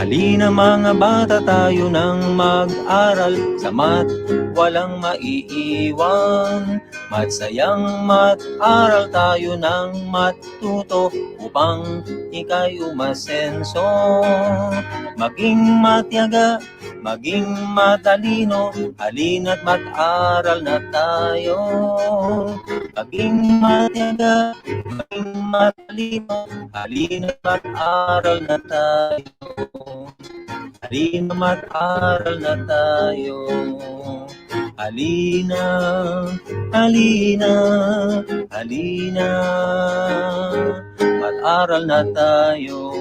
Halina mga bata, tayo nang mag-aral. Sa math, walang maiiwan. Math-sayang math-aral, tayo ng math-tuto upang ika'y umasenso. Maging matyaga, maging matalino, halina't mag-aral na tayo. Maging matyaga, maging matalino, halina't mag-aral na tayo. Halina mag-aral na tayo. Halina, halina, halina, mag-aral na tayo.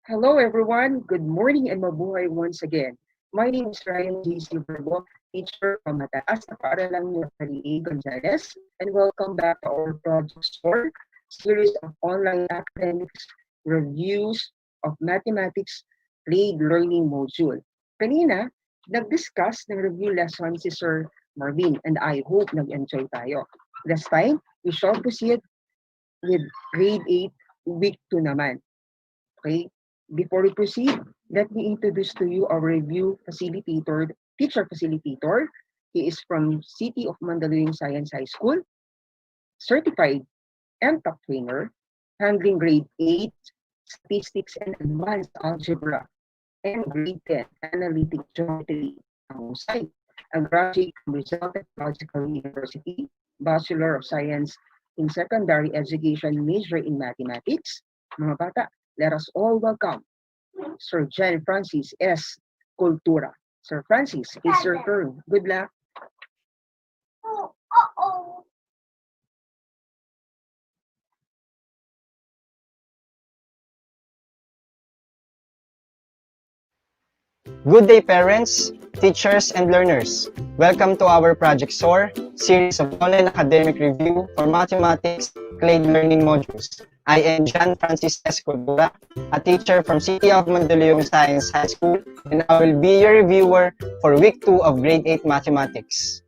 Hello everyone, good morning and mabuhay once again. My name is Ryan G. Silverbo, teacher from Mataas na Paaralang Maria Gonzalez, and welcome back to our Project SOAR series of online academics reviews of mathematics CLAID learning module. Kanina, nag-discuss ng review lesson si Sir Marvin, and I hope nag-enjoy tayo. This time, we shall proceed with grade 8, week 2 naman. Okay? Before we proceed, let me introduce to you our review facilitator, teacher facilitator. He is from City of Mandaluyong Science High School, certified MTech trainer, handling grade 8 statistics and advanced algebra, and grade 10 analytic geometry. Ang husay, a graduate from Rizal Technological University, Bachelor of Science in Secondary Education, major in Mathematics. Mga bata, let us all welcome Sir John Francis S. Cultura. Sir Francis, it's your turn. Good luck. Good day parents, teachers, and learners. Welcome to our Project SOAR series of online academic review for mathematics CLAID learning modules. I am John Francis S. Cultura, a teacher from City of Mandaluyong Science High School, and I will be your reviewer for week 2 of grade 8 mathematics.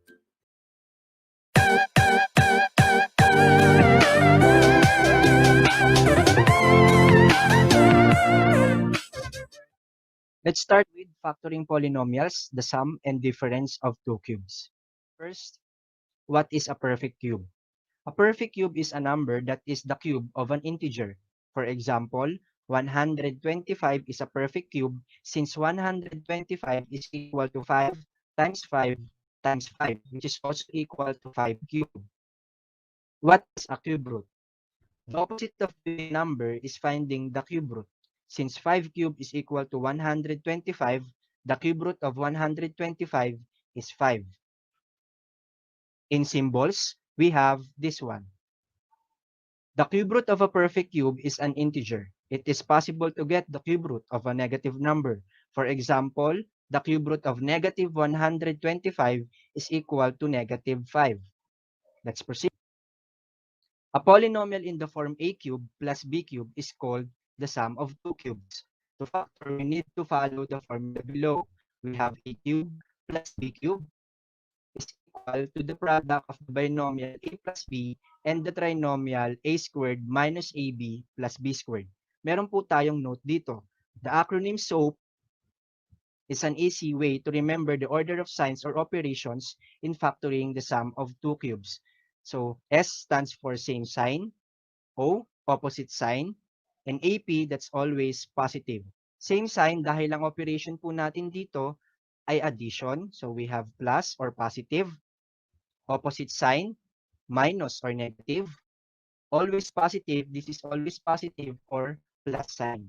Let's start with factoring polynomials, the sum and difference of two cubes. First, what is a perfect cube? A perfect cube is a number that is the cube of an integer. For example, 125 is a perfect cube since 125 is equal to 5 times 5 times 5, which is also equal to 5 cubed. What is a cube root? The opposite of the number is finding the cube root. Since 5 cubed is equal to 125, the cube root of 125 is 5. In symbols, we have this one. The cube root of a perfect cube is an integer. It is possible to get the cube root of a negative number. For example, the cube root of negative 125 is equal to negative 5. Let's proceed. A polynomial in the form a cubed plus b cubed is called the sum of two cubes. To factor, we need to follow the formula below. We have a cubed plus b cubed is equal to the product of the binomial a plus b and the trinomial a squared minus ab plus b squared. Meron po tayong note dito. The acronym SOAP is an easy way to remember the order of signs or operations in factoring the sum of two cubes. So S stands for same sign, O, opposite sign, and AP, that's always positive. Same sign dahil ang operation po natin dito ay addition. So we have plus or positive. Opposite sign, minus or negative. Always positive, this is always positive or plus sign.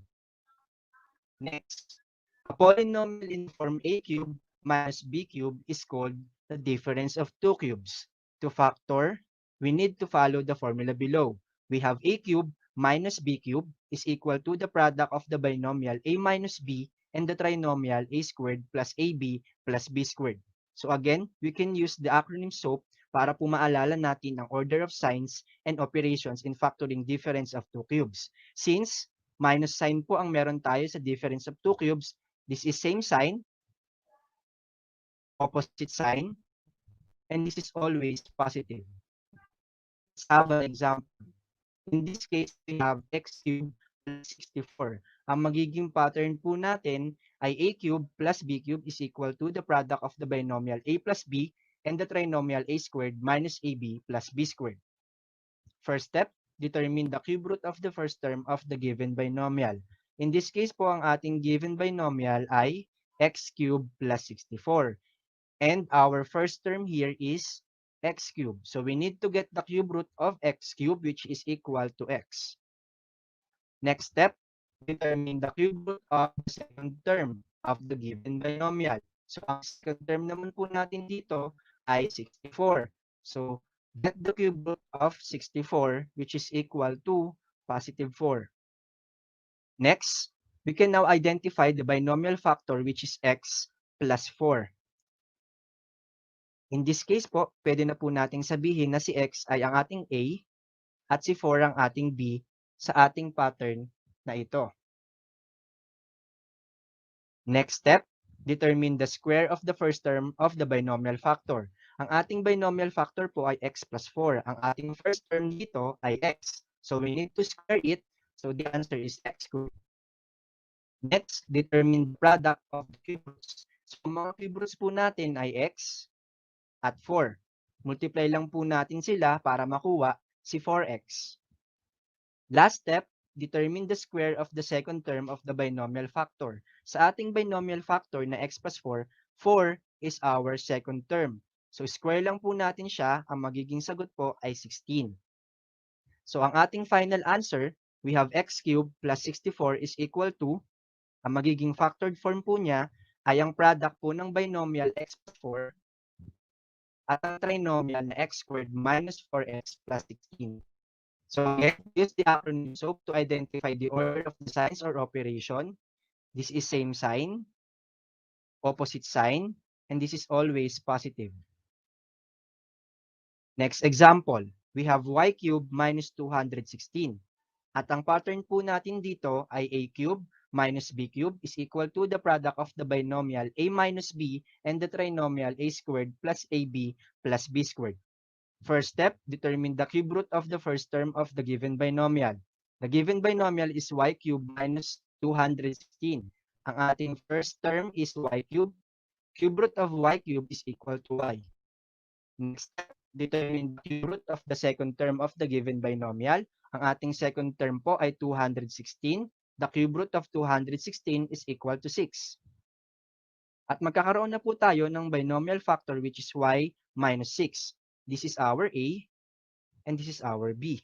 Next, a polynomial in form a cubed minus b cubed is called the difference of two cubes. To factor, we need to follow the formula below. We have a cubed minus b cubed is equal to the product of the binomial a minus b and the trinomial a squared plus ab plus b squared. So again, we can use the acronym SOAP para po maalala natin ang order of signs and operations in factoring difference of two cubes. Since minus sign po ang meron tayo sa difference of two cubes. This is same sign, opposite sign, and this is always positive. Let's have an example. In this case, we have x cubed plus 64. Ang magiging pattern po natin ay a cubed plus b cubed is equal to the product of the binomial a plus b and the trinomial a squared minus ab plus b squared. First step, determine the cube root of the first term of the given binomial. In this case po, ang ating given binomial ay x cubed plus 64. And our first term here is x cubed. So we need to get the cube root of x cubed, which is equal to x. Next step, determine the cube root of the second term of the given binomial. So ang second term naman po natin dito ay 64. So get the cube root of 64, which is equal to positive 4. Next, we can now identify the binomial factor, which is x plus 4. In this case po, pwede na po nating sabihin na si x ay ang ating A at si 4 ang ating B sa ating pattern na ito. Next step, determine the square of the first term of the binomial factor. Ang ating binomial factor po ay x plus 4. Ang ating first term dito ay x. So we need to square it. So the answer is x squared. Next, determine the product of the cube roots. So mga cube roots po natin ay x at 4. Multiply lang po natin sila para makuha si 4x. Last step, determine the square of the second term of the binomial factor. Sa ating binomial factor na x plus 4, 4 is our second term. So square lang po natin siya, ang magiging sagot po ay 16. So ang ating final answer, we have x cubed plus 64 is equal to, ang magiging factored form po niya ay ang product po ng binomial x plus 4 at ang trinomial na x squared minus 4x plus 16. So again, use the acronym SOAP to identify the order of the signs or operation. This is same sign, opposite sign, and this is always positive. Next example, we have y cubed minus 216. At ang pattern po natin dito ay a cubed minus b cubed is equal to the product of the binomial a minus b and the trinomial a squared plus ab plus b squared. First step, determine the cube root of the first term of the given binomial. The given binomial is y cubed minus 216. Ang ating first term is y cubed. Cube root of y cubed is equal to y. Next step, determine the cube root of the second term of the given binomial. Ang ating second term po ay 216. The cube root of 216 is equal to 6. At magkakaroon na po tayo ng binomial factor which is y minus 6. This is our A and this is our B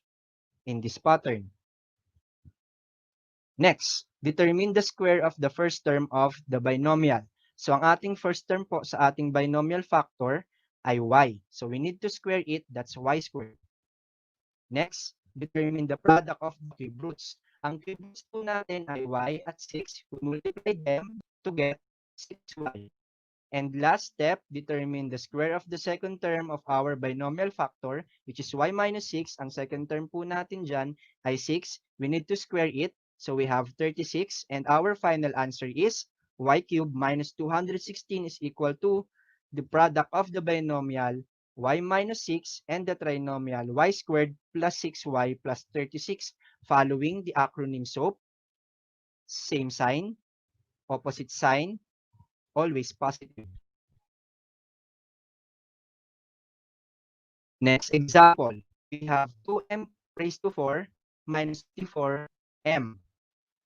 in this pattern. Next, determine the square of the first term of the binomial. So ang ating first term po sa ating binomial factor ay y. So we need to square it, that's y squared. Next, determine the product of the cube roots. Ang cube roots po natin ay y at 6. We multiply them to get 6y. And last step, determine the square of the second term of our binomial factor, which is y minus 6. Ang second term po natin dyan ay 6. We need to square it. So we have 36. And our final answer is y cubed minus 216 is equal to the product of the binomial y minus 6 and the trinomial y squared plus 6y plus 36 following the acronym SOAP. Same sign, opposite sign, always positive. Next example, we have 2m raised to 4 minus 4m.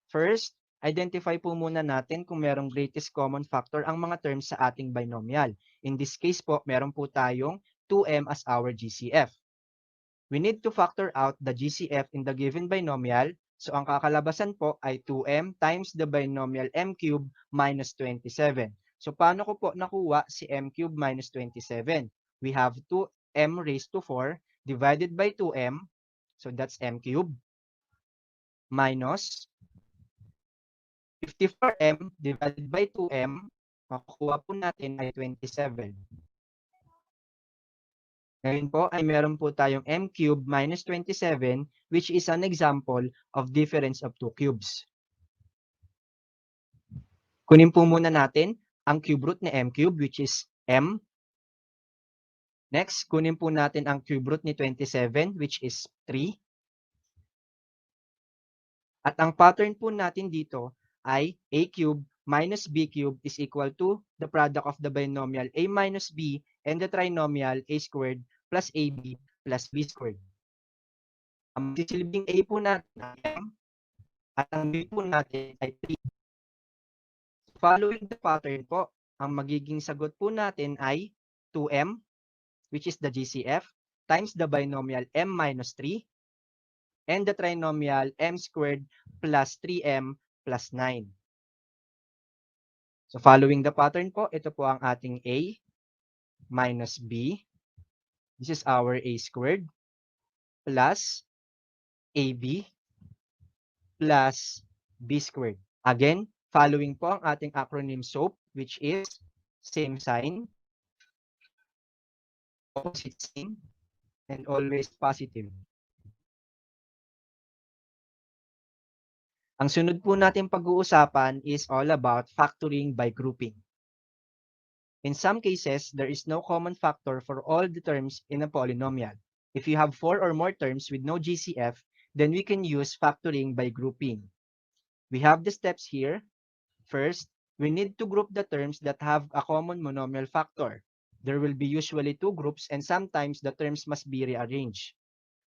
First, identify po muna natin kung merong greatest common factor ang mga terms sa ating binomial. In this case po, meron po tayong 2m as our GCF. We need to factor out the GCF in the given binomial. So ang kakalabasan po ay 2m times the binomial m cubed minus 27. So paano ko po nakuha si m cubed minus 27? We have 2m raised to 4 divided by 2m. So that's m cubed minus 54m divided by 2m. Makukuha po natin ay 27. Ngayon po ay meron po tayong m cubed minus 27 which is an example of difference of two cubes. Kunin po muna natin ang cube root ni m cubed which is m. Next, kunin po natin ang cube root ni 27 which is 3. At ang pattern po natin dito ay a cubed minus b cubed is equal to the product of the binomial a minus b and the trinomial a squared plus ab plus b squared. Ang magsisilbing a po natin ay m at ang b po natin ay 3. Following the pattern po, ang magiging sagot po natin ay 2m which is the GCF times the binomial m minus 3 and the trinomial m squared plus 3m plus 9. So following the pattern po, ito po ang ating a minus b. This is our a squared plus ab plus b squared. Again, following po ang ating acronym SOAP which is same sign, opposite sign, and always positive. Ang sunod po natin pag-uusapan is all about factoring by grouping. In some cases, there is no common factor for all the terms in a polynomial. If you have 4 or more terms with no GCF, then we can use factoring by grouping. We have the steps here. First, we need to group the terms that have a common monomial factor. There will be usually 2 groups and sometimes the terms must be rearranged.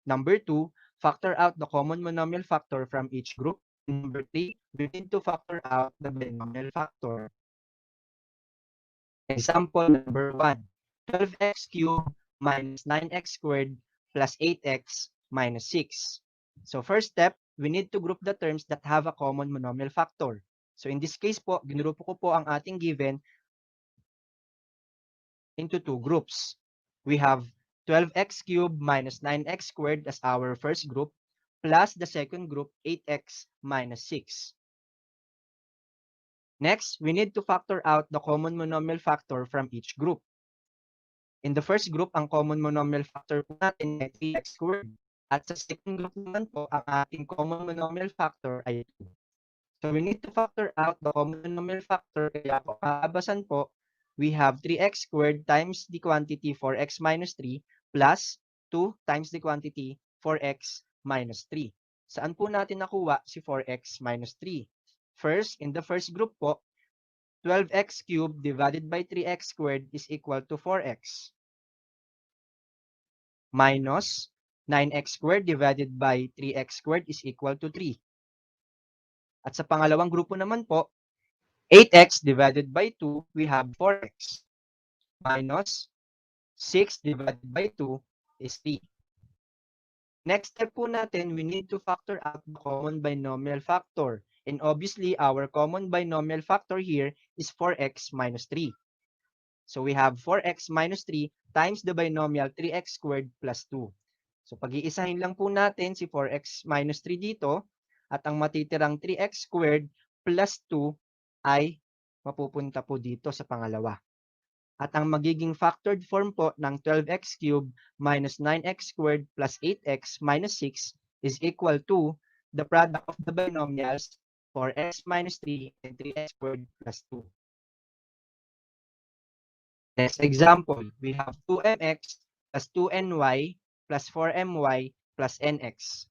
Number 2, factor out the common monomial factor from each group. Number 3, we need to factor out the binomial factor. Example number 1, 12x cubed minus 9x squared plus 8x minus 6. So first step, we need to group the terms that have a common monomial factor. So in this case po, ginrupo ko po ang ating given into 2 groups. We have 12x cubed minus 9x squared as our first group plus the second group 8x minus 6. Next, we need to factor out the common monomial factor from each group. In the first group, ang common monomial factor po natin ay 3x squared. At sa second group naman po, ang ating common monomial factor ay 2. So we need to factor out the common monomial factor. Kaya po, kaabasan po, we have 3x squared times the quantity 4x minus 3 plus 2 times the quantity 4x minus 3. Saan po natin nakuha si 4x minus 3? First, in the first group po, 12x cubed divided by 3x squared is equal to 4x. Minus 9x squared divided by 3x squared is equal to 3. At sa pangalawang grupo naman po, 8x divided by 2, we have 4x. Minus 6 divided by 2 is 3. Next step po natin, we need to factor out the common binomial factor. And obviously, our common binomial factor here is 4x minus 3. So we have 4x minus 3 times the binomial 3x squared plus 2. So pag-iisahin lang po natin si 4x minus 3 dito at ang matitirang 3x squared plus 2 ay mapupunta po dito sa pangalawa. At ang magiging factored form po ng 12x cubed minus 9x squared plus 8x minus 6 is equal to the product of the binomials 4x minus 3 and 3x squared plus 2. Next example, we have 2mx plus 2ny plus 4my plus nx.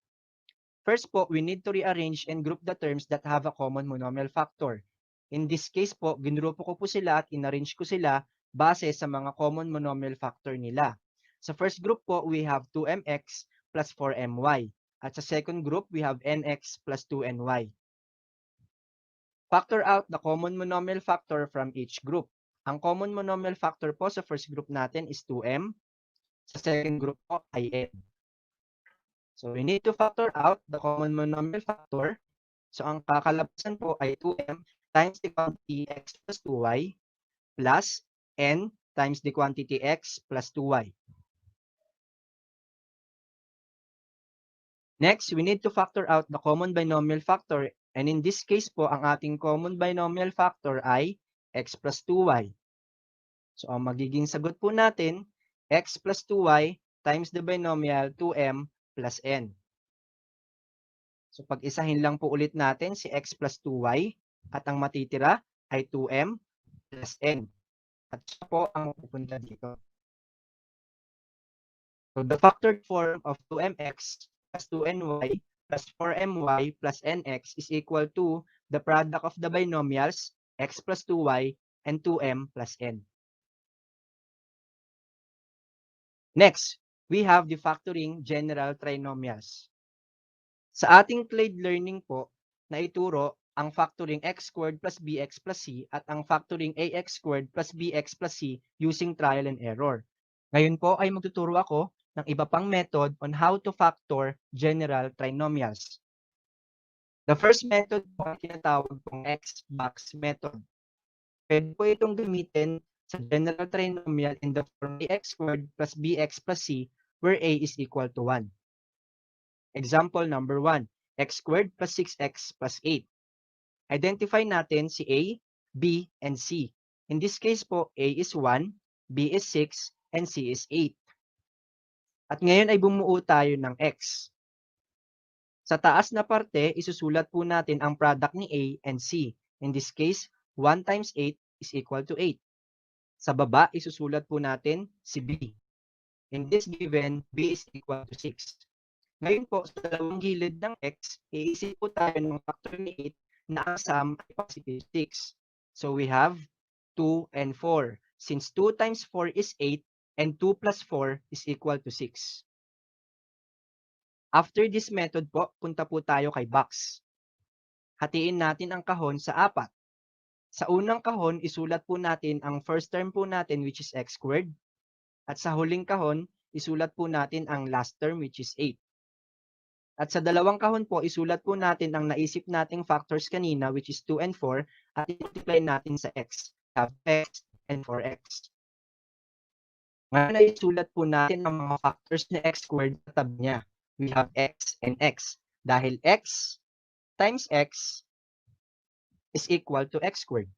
First po, we need to rearrange and group the terms that have a common monomial factor. In this case po, ginrupo ko po sila at inarrange ko sila base sa mga common monomial factor nila. Sa first group po, we have 2mx plus 4my. At sa second group, we have nx plus 2ny. Factor out the common monomial factor from each group. Ang common monomial factor po sa first group natin is 2m. Sa second group po ay n. So we need to factor out the common monomial factor. So ang kakalabasan po ay 2m times the quantity x plus 2y plus n times the quantity x plus 2y. Next, we need to factor out the common binomial factor. And in this case po, ang ating common binomial factor ay x plus 2y. So ang magiging sagot po natin x plus 2y times the binomial 2m plus n. So pag-isahin lang po ulit natin si x plus 2y at ang matitira ay 2m plus n. At siya po ang pupunta dito. So the factored form of 2mx plus 2ny plus 4my plus nx is equal to the product of the binomials x plus 2y and 2m plus n. Next, we have the factoring general trinomials. Sa ating CLAID learning po, naituro ang factoring x squared plus bx plus c at ang factoring ax squared plus bx plus c using trial and error. Ngayon po ay magtuturo ako ng iba pang method on how to factor general trinomials. The first method po ay tinatawag pong x-box method. Pwede po itong gamitin sa general trinomial in the form ax squared plus bx plus c where a is equal to 1. Example number 1, x squared plus 6x plus 8. Identify natin si A, B, and C. In this case po, A is 1, B is 6, and C is 8. At ngayon ay bumuo tayo ng x. Sa taas na parte, isusulat po natin ang product ni A and C. In this case, 1 times 8 is equal to 8. Sa baba, isusulat po natin si B. In this given, B is equal to 6. Ngayon po, sa dalawang gilid ng x, iisip po tayo ng factor ni 8 na ang sum ay positive 6. So we have 2 and 4. Since 2 times 4 is 8 and 2 plus 4 is equal to 6. After this method po, punta po tayo kay box. Hatiin natin ang kahon sa 4. Sa unang kahon, isulat po natin ang first term po natin which is x squared. At sa huling kahon, isulat po natin ang last term which is 8. At sa dalawang kahon po, isulat po natin ang naisip nating factors kanina which is 2 and 4 at i-multiply natin sa x. We have x and 4x. Ngayon ay isulat po natin ang mga factors ni x squared sa tabi niya. We have x and x. Dahil x times x is equal to x squared.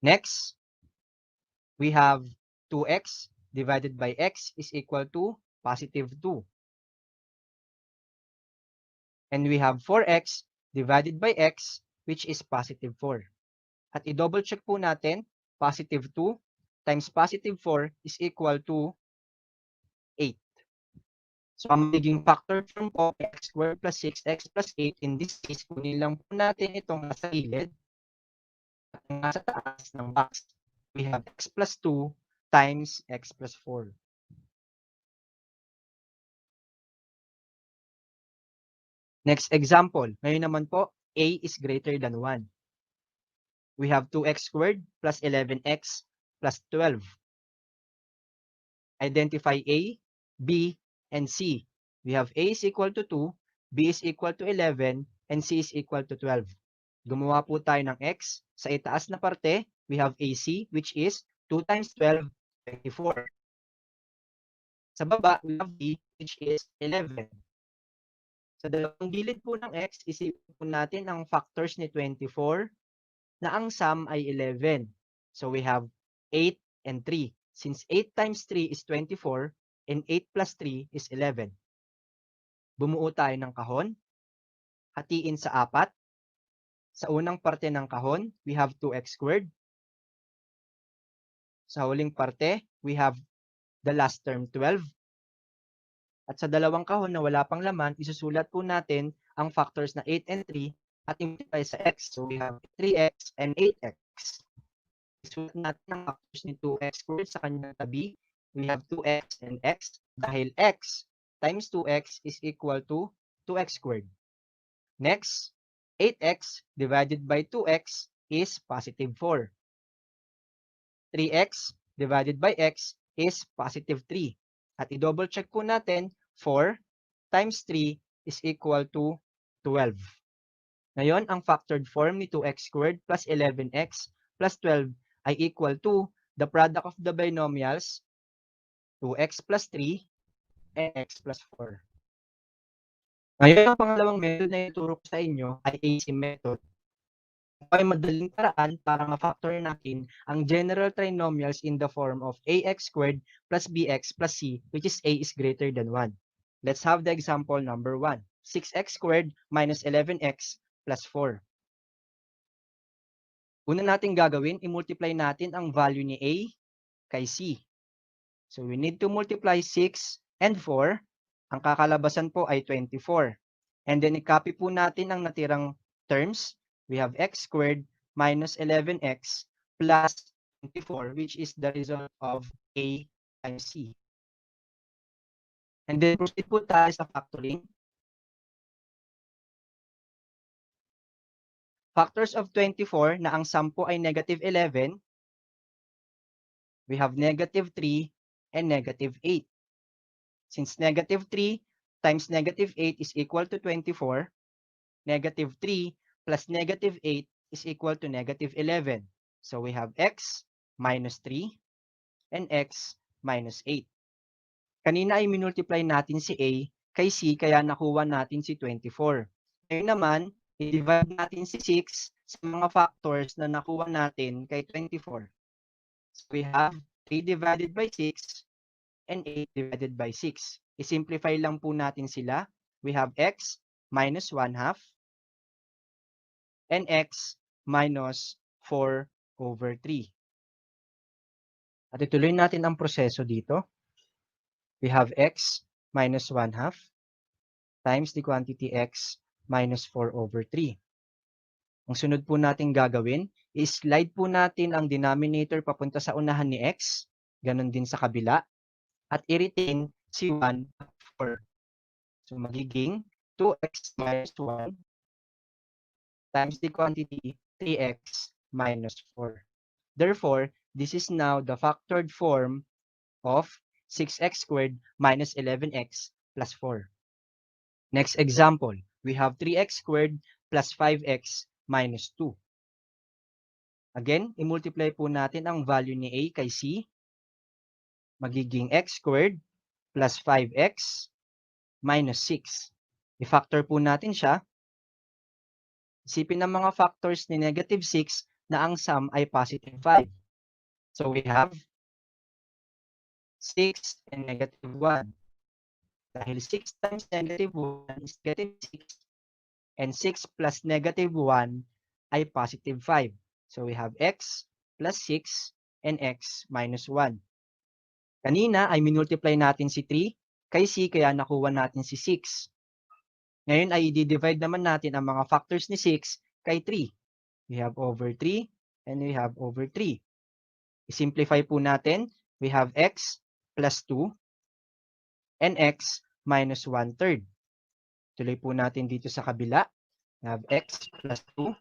Next, we have 2x divided by x is equal to positive 2. And we have 4x divided by x which is positive 4. At i-double check po natin, positive 2 times positive 4 is equal to 8. So ang magiging factor form po, x squared plus 6x plus 8, in this case, kunin lang po natin itong nasa gilid at nasa taas ng box. We have x plus 2 times x plus 4. Next example, ngayon naman po, a is greater than 1. We have 2x squared plus 11x plus 12. Identify a, b, and c. We have a is equal to 2, b is equal to 11, and c is equal to 12. Gumawa po tayo ng x. Sa itaas na parte, we have ac which is 2 times 12, 24. Sa baba, we have b which is 11. Sa dalawang gilid po ng x, isipin po natin ang factors ni 24 na ang sum ay 11. So we have 8 and 3. Since 8 times 3 is 24 and 8 plus 3 is 11. Bumuo tayo ng kahon. Hatiin sa 4. Sa unang parte ng kahon, we have 2x squared. Sa huling parte, we have the last term 12. At sa dalawang kahon na wala pang laman, isusulat po natin ang factors na 8 and 3 at i-multiply sa x. So we have 3x and 8x. Isulat natin ang factors ni 2x squared sa kanyang tabi. We have 2x and x. Dahil x times 2x is equal to 2x squared. Next, 8x divided by 2x is positive 4. 3x divided by x is positive 3. At i-double check po natin, 4 times 3 is equal to 12. Ngayon, ang factored form ni 2x squared plus 11x plus 12 ay equal to the product of the binomials 2x plus 3 and x plus 4. Ngayon, ang pangalawang method na ituro ko sa inyo ay AC method. Ito ay madaling paraan para ma-factor natin ang general trinomials in the form of ax squared plus bx plus c, which is a is greater than 1. Let's have the example number 1. 6x squared minus 11x plus 4. Una natin gagawin, i-multiply natin ang value ni a kay c. So we need to multiply 6 and 4. Ang kakalabasan po ay 24. And then i-copy po natin ang natirang terms. We have x squared minus 11x plus 24, which is the result of a times c. And then proceed po tayo sa factoring. Factors of 24 na ang sum po ay negative 11. We have negative 3 and negative 8. Since negative 3 times negative 8 is equal to 24, negative 3 plus negative 8 is equal to negative 11. So we have x minus 3 and x minus 8. Kanina ay minultiply natin si a kay c, kaya nakuha natin si 24. Ngayon naman, i-divide natin si 6 sa mga factors na nakuha natin kay 24. So we have 3 divided by 6 and 8 divided by 6. I-simplify lang po natin sila. We have x minus 1 half and x minus 4 over 3. At ituloy natin ang proseso dito. We have x minus 1 half times the quantity x minus 4 over 3. Ang sunod po natin gagawin, i-slide po natin ang denominator papunta sa unahan ni x, ganun din sa kabila, at i-retain si 1 at 4. So magiging 2x minus 1 times the quantity 3x minus 4. Therefore, this is now the factored form of 6x squared minus 11x plus 4. Next example, we have 3x squared plus 5x minus 2. Again, i-multiply po natin ang value ni a kay c. Magiging x squared plus 5x minus 6. I-factor po natin siya. Isipin ng mga factors ni negative 6 na ang sum ay positive 5. So we have 6 and negative 1. Dahil 6 times negative 1 is negative 6, and 6 plus negative 1 ay positive 5. So we have x plus 6 and x minus 1. Kanina ay minultiply natin si 3 kay c, kaya nakuha natin si 6. Ngayon ay i-divide naman natin ang mga factors ni 6 kay 3. We have over 3 and we have over 3. I-simplify po natin. We have x plus 2 and x minus 1/3. Tuloy po natin dito sa kabila. We have x plus 2.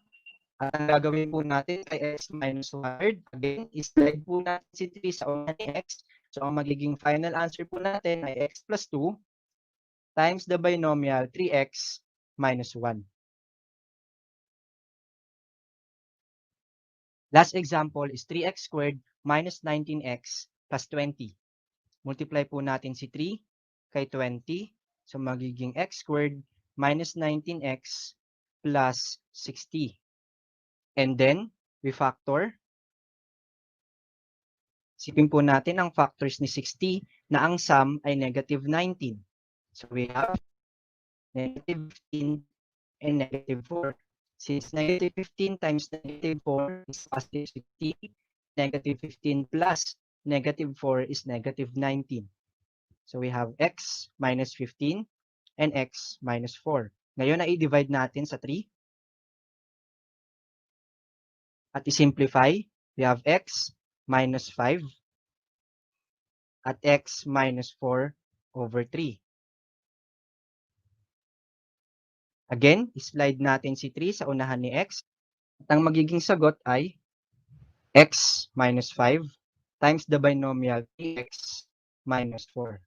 At ang gagawin po natin kay x minus 1/3, again, i-slide po natin si 3 sa unahan ni x. So ang magiging final answer po natin ay x plus 2 times the binomial 3x minus 1. Last example is 3x squared minus 19x plus 20. Multiply po natin si 3 kay 20. So magiging x squared minus 19x plus 60. And then, we factor. Isipin po natin ang factors ni 60 na ang sum ay negative 19. So we have negative 15 and negative 4. Since negative 15 times negative 4 is positive 60, negative 15 plus negative 4 is negative 19. So we have x minus 15 and x minus 4. Ngayon na i-divide natin sa 3. At i-simplify, we have x minus 5 at x minus 4 over 3. Again, slide natin si 3 sa unahan ni x. At ang magiging sagot ay x minus 5 times the binomial 3x minus 4.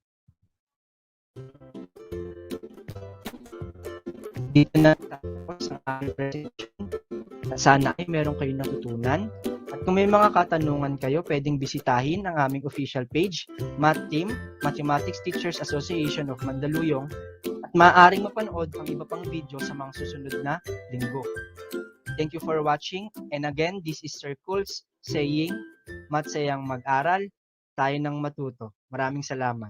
Dito na tapos ang aking presentation. Sana ay meron kayong natutunan. At kung may mga katanungan kayo, pwedeng bisitahin ang aming official page, Math Team, Mathematics Teachers Association of Mandaluyong, at maaaring mapanood ang iba pang video sa mga susunod na linggo. Thank you for watching. And again, this is Sir Kul's saying, Math-sayang mag-aral, tayo ng matuto. Maraming salamat.